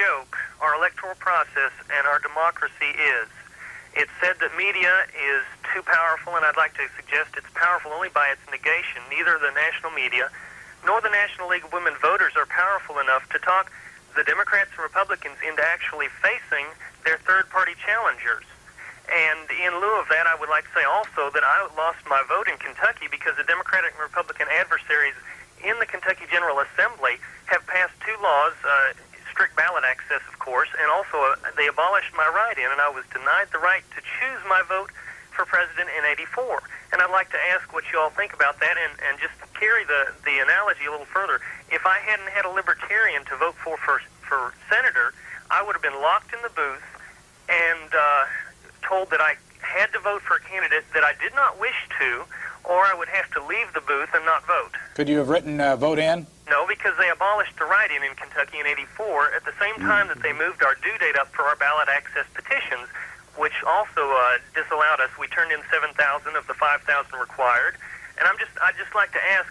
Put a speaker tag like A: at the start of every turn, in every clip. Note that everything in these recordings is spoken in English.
A: joke our electoral process and our democracy is. It's said that media is too powerful, and I'd like to suggest it's powerful only by its negation. Neither the national media nor the National League of Women Voters are powerful enough to talk the Democrats and Republicans into actually facing their third-party challengers. And in lieu of that, I would like to say also that I lost my vote in Kentucky because the Democratic and Republican adversaries in the Kentucky General Assembly have passed two laws, strict ballot access, of course, and also they abolished my write-in, and I was denied the right to choose my vote for president in '84. And I'd like to ask what you all think about that, and just carry the analogy a little further. If I hadn't had a libertarian to vote for senator, I would have been locked in the booth and told that I had to vote for a candidate that I did not wish to, or I would have to leave the booth and not vote.
B: Could you have written vote in?
A: No, because they abolished the write-in in Kentucky in '84 at the same time that they moved our due date up for our ballot access petitions, which also disallowed us. We turned in 7,000 of the 5,000 required. And I'd just like to ask,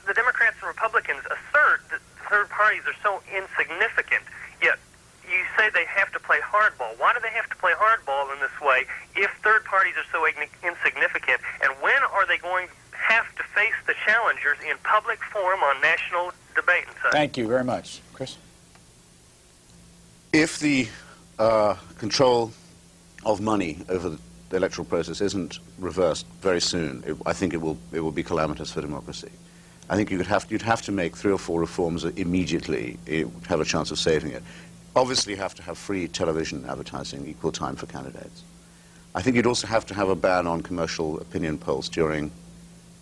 A: the Democrats and Republicans assert that third parties are so insignificant, yet you say they have to play hardball. Why do they have to play hardball in this way if third parties are so insignificant? And when are they going to have to face the challengers in public forum on national debate and such?
B: Thank you very much. Chris?
C: If the control of money over the electoral process isn't reversed very soon, I think it will be calamitous for democracy. I think you'd have to make 3 or 4 reforms immediately to have a chance of saving it. Obviously, you have to have free television advertising, equal time for candidates. I think you'd also have to have a ban on commercial opinion polls during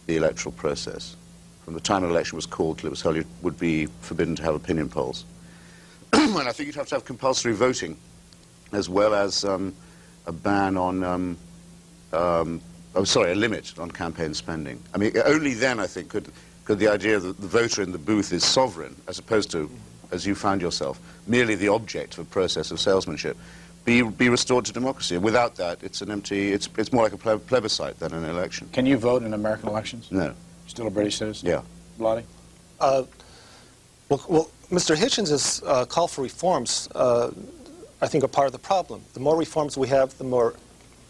C: the electoral process. From the time an election was called till it was held, it would be forbidden to have opinion polls. And I think you'd have to have compulsory voting, as well as a ban on, a limit on campaign spending. I mean, only then, I think, could the idea that the voter in the booth is sovereign, as opposed to, as you found yourself, merely the object of a process of salesmanship, be restored to democracy. And without that, it's an empty, it's more like a plebiscite than an election.
B: Can you vote in American elections?
C: No.
B: Still a British citizen?
C: Yeah.
B: Wlady?
D: Well, Mr. Hitchens' call for reforms, I think, are part of the problem. The more reforms we have, the more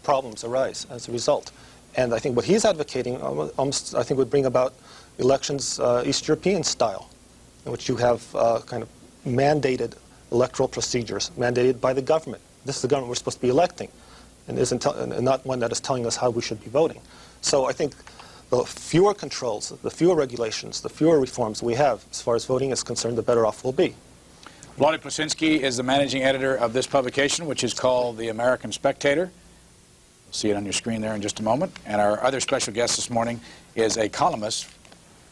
D: problems arise as a result. And I think what he's advocating almost, I think, would bring about elections East European style, in which you have kind of mandated electoral procedures, mandated by the government. This is the government we're supposed to be electing, and not one that is telling us how we should be voting. So I think the fewer controls, the fewer regulations, the fewer reforms we have as far as voting is concerned, the better off we'll be.
B: Wlady Plesczcynski is the managing editor of this publication, which is called The American Spectator. You'll see it on your screen there in just a moment. And our other special guest this morning is a columnist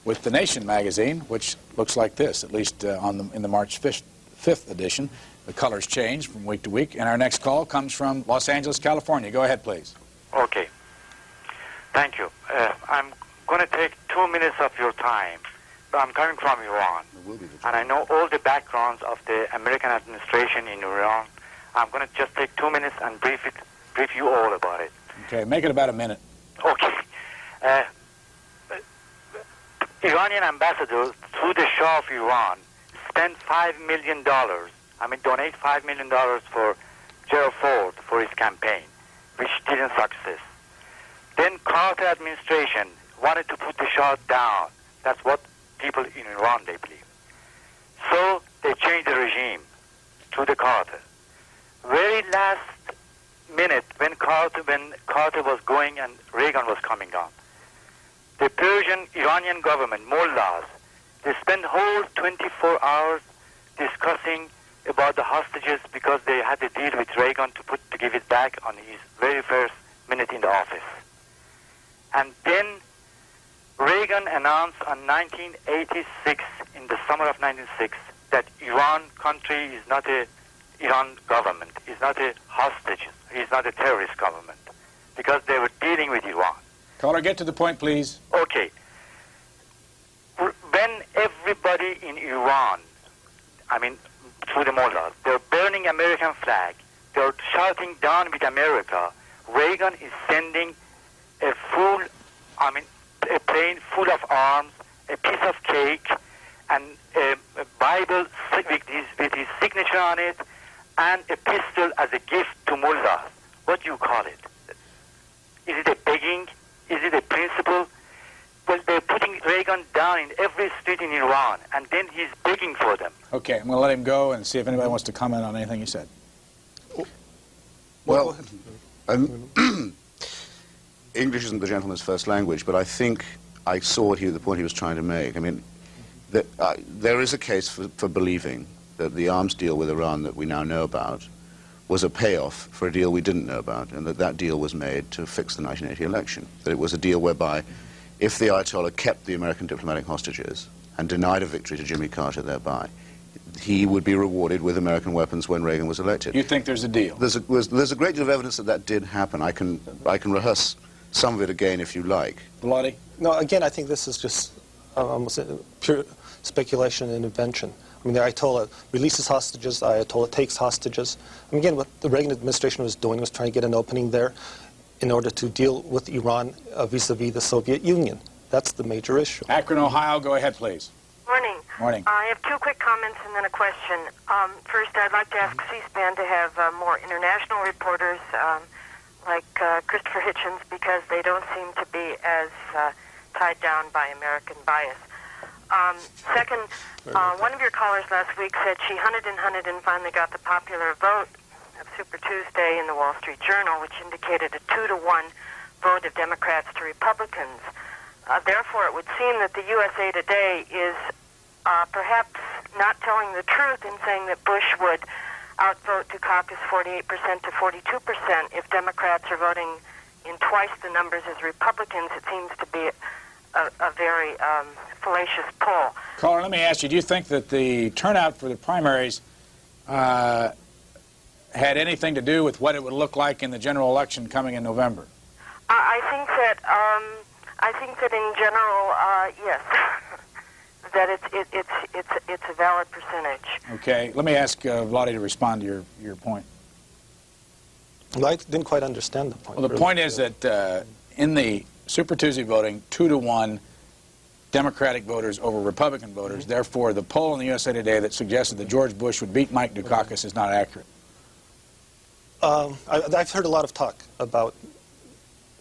B: with The Nation magazine, which looks like this, at least in the March 5th edition. The colors change from week to week. And our next call comes from Los Angeles, California. Go ahead, please.
E: Okay. Thank you. I'm going to take 2 minutes of your time. I'm coming from Iran, and I know all the backgrounds of the American administration in Iran. I'm going to just take 2 minutes and brief you all about it.
B: Okay, make it about a minute.
E: Okay. Iranian ambassador, through the Shah of Iran, spent $5 million, donate $5 million for Gerald Ford for his campaign, which didn't success. Then Carter administration wanted to put the Shah down. That's what people in Iran, they believe. So they changed the regime to the Carter. Very last minute, when Carter was going and Reagan was coming on, the Persian Iranian government, mullahs, they spent whole 24 hours discussing about the hostages because they had a deal with Reagan to give it back on his very first minute in the office. And then Reagan announced on 1986, in the summer of 1986, that Iran-Contra is not a Iran government, is not a hostage, is not a terrorist government, because they were dealing with Iran.
B: Caller, get to the point, please.
E: Okay. When everybody in Iran, through the mullahs, they're burning American flag, they're shouting down with America, Reagan is sending a plane full of arms, a piece of cake, and a Bible with his signature on it, and a pistol as a gift to mullahs. What do you call it? Is it a begging? Is it a principle? Well, they're putting Reagan down in every street in Iran, and then he's begging for them.
B: Okay, I'm going to let him go and see if anybody wants to comment on anything he said.
C: Well, English isn't the gentleman's first language, but I think I saw the point he was trying to make. I mean, there is a case for believing that the arms deal with Iran that we now know about was a payoff for a deal we didn't know about, and that deal was made to fix the 1980 election. That it was a deal whereby if the Ayatollah kept the American diplomatic hostages and denied a victory to Jimmy Carter thereby, he would be rewarded with American weapons when Reagan was elected.
B: You think there's a deal?
C: There's a great deal of evidence that did happen. I can rehearse some of it again if you like.
B: Wlady?
D: No, again, I think this is just almost pure speculation and invention. I mean, the Ayatollah releases hostages, the Ayatollah takes hostages. I mean, again, what the Reagan administration was doing was trying to get an opening there in order to deal with Iran vis-a-vis the Soviet Union. That's the major issue.
B: Akron, Ohio, go ahead, please.
F: Morning.
B: Morning.
F: I have two quick comments and then a question. First, I'd like to ask C-SPAN to have more international reporters like Christopher Hitchens, because they don't seem to be as tied down by American bias. Second, one of your callers last week said she hunted and finally got the popular vote of Super Tuesday in the Wall Street Journal, which indicated a 2-to-1 vote of Democrats to Republicans. Therefore, it would seem that the USA Today is perhaps not telling the truth in saying that Bush would outvote Dukakis 48% to 42%. If Democrats are voting in twice the numbers as Republicans, it seems to be a very fallacious poll.
B: Caller, let me ask you, do you think that the turnout for the primaries had anything to do with what it would look like in the general election coming in November?
F: I think that in general, yes, that it's a valid percentage.
B: Okay, let me ask Wlady to respond to your point.
D: Well, I didn't quite understand the point.
B: Well, the point is that in the Super Tuesday voting, 2-to-1 Democratic voters over Republican voters. Therefore, the poll in the USA Today that suggested that George Bush would beat Mike Dukakis is not accurate.
D: I've heard a lot of talk about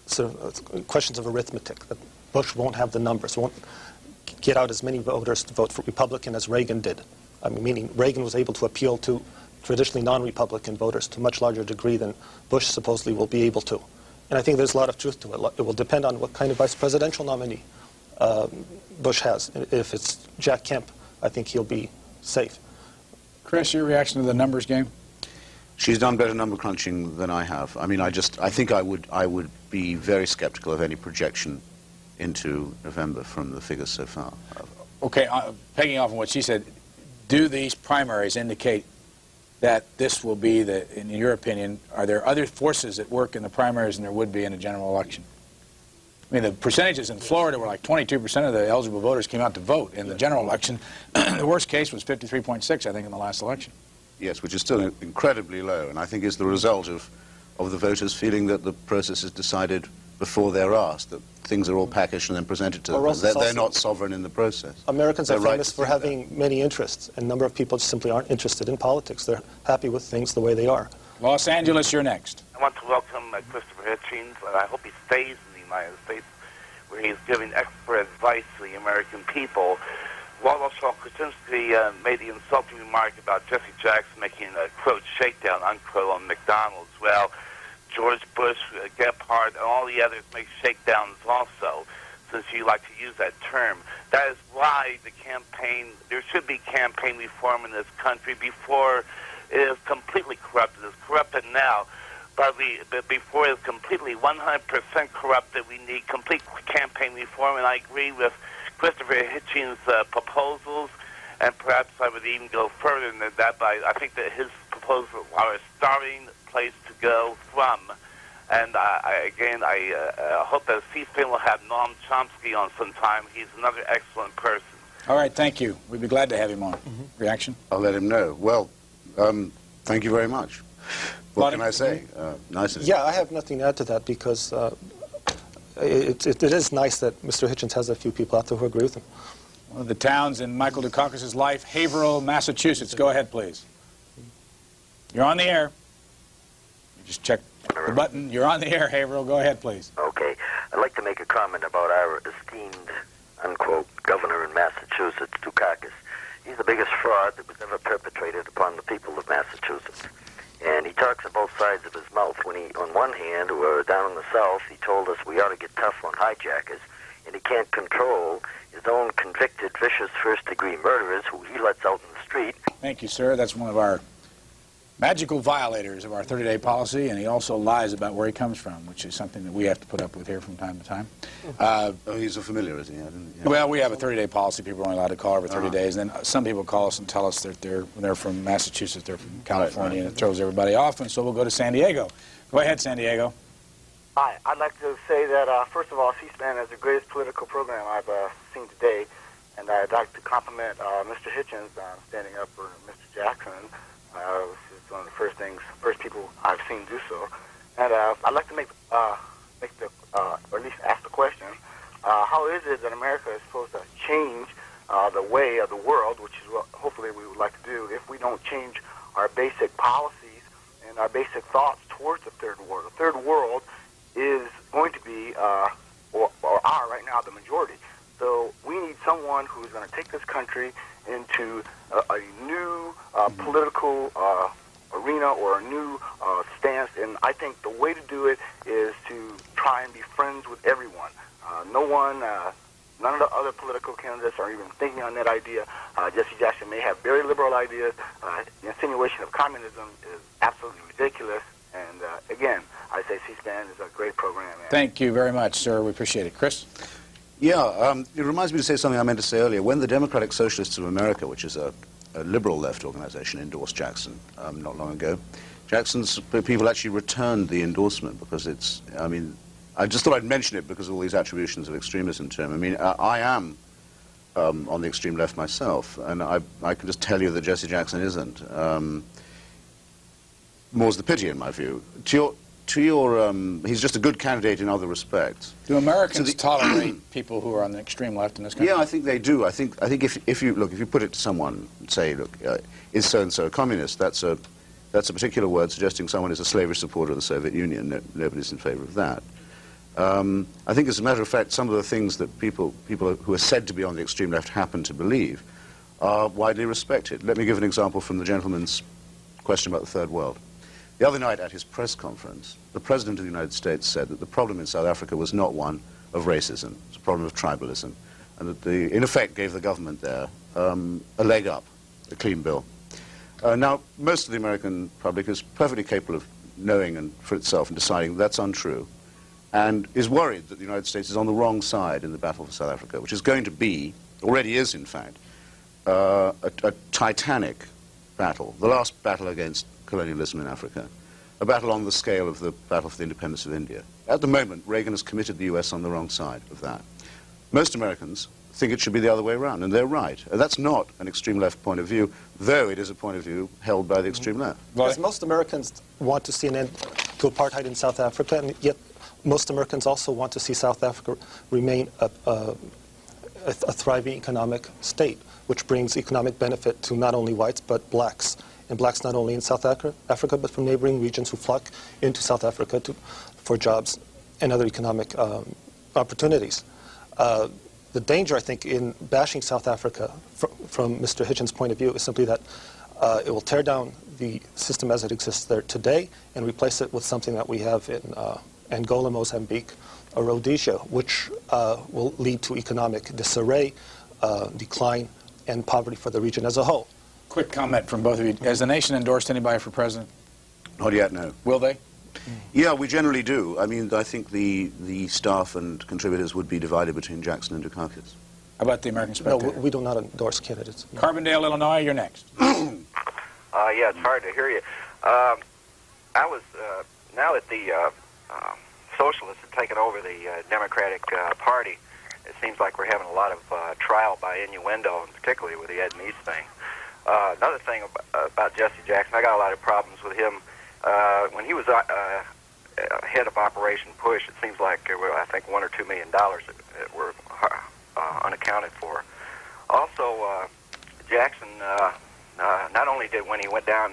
D: sort of questions of arithmetic, that Bush won't have the numbers, won't get out as many voters to vote for Republican as Reagan did. I mean, meaning Reagan was able to appeal to traditionally non-Republican voters to a much larger degree than Bush supposedly will be able to. And I think there's a lot of truth to it. It will depend on what kind of vice presidential nominee Bush has. If it's Jack Kemp, I think he'll be safe.
B: Chris, your reaction to the numbers game?
C: She's done better number crunching than I have. I mean, I think I would be very skeptical of any projection into November from the figures so far.
B: Okay, pegging off on what she said, do these primaries indicate that this will be in your opinion, are there other forces at work in the primaries than there would be in a general election? I mean, the percentages in Florida were like 22% of the eligible voters came out to vote in the general election. The worst case was 53.6, I think, in the last election.
C: Yes, which is still incredibly low, and I think is the result of the voters feeling that the process is decided before they're asked, that things are all packaged and then presented to them. They're not sovereign in the process.
D: Americans are famous for having many interests, and a number of people simply aren't interested in politics. They're happy with things the way they are.
B: Los Angeles, you're next.
G: I want to welcome Christopher Hitchens, and I hope he stays in the United States, where he's giving expert advice to the American people. Wlady Plesczcynski made the insulting remark about Jesse Jackson making a, quote, shakedown, unquote, on McDonald's. Well, George Bush, Gephardt, and all the others make shakedowns also, since you like to use that term. That is why there should be campaign reform in this country before it is completely corrupted. It's corrupted now, but before it's completely 100% corrupted, we need complete campaign reform, and I agree with Christopher Hitchens' proposals, and perhaps I would even go further than that, but I think that his proposals are a starting place to go from. And I hope that C-SPAN will have Noam Chomsky on sometime. He's another excellent person.
B: All right, thank you. We'd be glad to have him on. Reaction?
C: I'll let him know. Well, thank you very much. What can I say? Nice of you.
D: Yeah, I have nothing to add to that, because it is nice that Mr. Hitchens has a few people out there who agree with him.
B: One of the towns in Michael Dukakis' life, Haverhill, Massachusetts. Go ahead, please. You're on the air. You just check the button. You're on the air, Haverhill. Go ahead, please.
H: Okay. I'd like to make a comment about our esteemed, unquote, governor in Massachusetts, Dukakis. He's the biggest fraud that was ever perpetrated upon the people of Massachusetts. And he talks on both sides of his mouth. When he, on one hand, down in the South, he told us we ought to get tough on hijackers, and he can't control his own convicted, vicious, first-degree murderers who he lets out in the street.
B: Thank you, sir. That's one of our magical violators of our 30-day policy, and he also lies about where he comes from, which is something that we have to put up with here from time to time.
C: Oh, he's a familiar, is he?
B: Well, we have a 30-day policy. People are only allowed to call every 30 days, and then some people call us and tell us that they're from Massachusetts, they're from California, and it throws everybody off, and so we'll go to San Diego. Go ahead, San Diego.
I: Hi, I'd like to say that, first of all, C-SPAN is the greatest political program I've seen today, and I'd like to compliment Mr. Hitchens on standing up for Mr. Jackson. It's one of the first people I've seen do so. And I'd like to or at least ask the question, how is it that America is supposed to change the way of the world, which is what hopefully we would like to do, if we don't change our basic policies and our basic thoughts towards the third world? The third world is going to be, or are right now, the majority. So we need someone who's going to take this country into a new political arena or a new stance. And I think the way to do it is to try and be friends with everyone. None of the other political candidates are even thinking on that idea. Jesse Jackson may have very liberal ideas. The insinuation of communism is absolutely ridiculous. And again, I say C-SPAN is a great program.
B: Thank you very much, sir. We appreciate it. Chris?
C: Yeah, it reminds me to say something I meant to say earlier. When the Democratic Socialists of America, which is a liberal left organization, endorsed Jackson not long ago, Jackson's people actually returned the endorsement because it's, I mean, I just thought I'd mention it because of all these attributions of extremism to him. I mean, I am on the extreme left myself, and I can just tell you that Jesse Jackson isn't. More's the pity, in my view. He's just a good candidate in other respects.
B: Do Americans tolerate people who are on the extreme left in this country?
C: Yeah, I think they do. I think if you put it to someone, say, look, is so-and-so a communist? That's a particular word suggesting someone is a slavish supporter of the Soviet Union. Nobody's in favor of that. I think, as a matter of fact, some of the things that people who are said to be on the extreme left happen to believe are widely respected. Let me give an example from the gentleman's question about the Third World. The other night at his press conference, the President of the United States said that the problem in South Africa was not one of racism, it was a problem of tribalism, and that in effect gave the government there a leg up, a clean bill. Now, most of the American public is perfectly capable of knowing and for itself and deciding that's untrue, and is worried that the United States is on the wrong side in the battle for South Africa, which is going to be, already is in fact, a titanic battle, the last battle against colonialism in Africa, a battle on the scale of the battle for the independence of India. At the moment, Reagan has committed the US on the wrong side of that. Most Americans think it should be the other way around, and they're right. That's not an extreme left point of view, though it is a point of view held by the extreme left.
D: Because most Americans want to see an end to apartheid in South Africa, and yet most Americans also want to see South Africa remain a thriving economic state, which brings economic benefit to not only whites but blacks. And blacks not only in South Africa, but from neighboring regions who flock into South Africa for jobs and other economic opportunities. The danger, I think, in bashing South Africa from Mr. Hitchens' point of view is simply that it will tear down the system as it exists there today and replace it with something that we have in Angola, Mozambique, or Rhodesia, which will lead to economic disarray, decline, and poverty for the region as a whole.
B: Quick comment from both of you. Has the nation endorsed anybody for president?
C: Not yet, no.
B: Will they?
C: Yeah, we generally do. I mean, I think the staff and contributors would be divided between Jackson and Dukakis.
B: How about the American Spectator?
D: No, we do not endorse candidates. No.
B: Carbondale, Illinois, you're next.
J: Yeah, it's hard to hear you. I was, now that the socialists have taken over the Democratic Party, it seems like we're having a lot of trial by innuendo, and particularly with the Ed Meese thing. Another thing about Jesse Jackson, I got a lot of problems with him. When he was head of Operation Push, it seems like there were, I think, $1 or $2 million that were unaccounted for. Also, Jackson, not only did when he went down